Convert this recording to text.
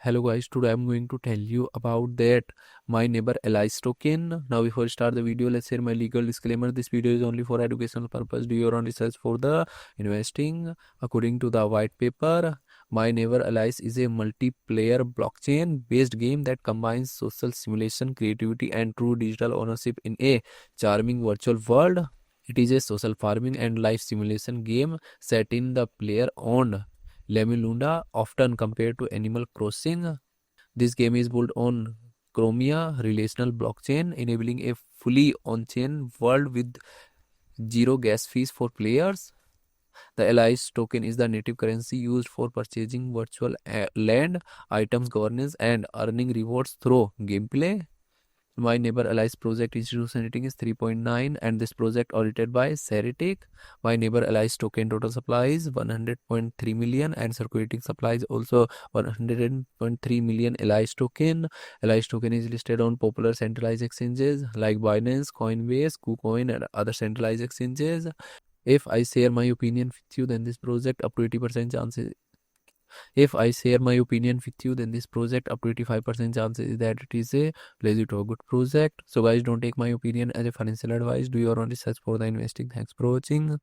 Hello guys, today I'm going to tell you about that MyNeighborAlice token. Now before we start the video, let's share my legal disclaimer. This video is only for educational purpose. Do your own research for the investing. According to the white paper, MyNeighborAlice is a multiplayer blockchain based game that combines social simulation, creativity and true digital ownership in a charming virtual world. It is a social farming and life simulation game set in the player-owned Lemilunda, often compared to Animal Crossing. This game is built on Chromia relational blockchain, enabling a fully on-chain world with zero gas fees for players. The Alice token is the native currency used for purchasing virtual land, items, governance, and earning rewards through gameplay. MyNeighborAlice project institution rating is 3.9 and this project audited by Ceritic. MyNeighborAlice token total supply is 100.3 million and circulating supply is also 100.3 million Alice token. Alice token is listed on popular centralized exchanges like Binance, Coinbase, KuCoin and other centralized exchanges. If I share my opinion with you, then this project up to 80% chances. If I share my opinion with you, then this project up to 85% chances is that it is a legit or good project. So guys, don't take my opinion as a financial advice. Do your own research for the investing. Thanks for watching.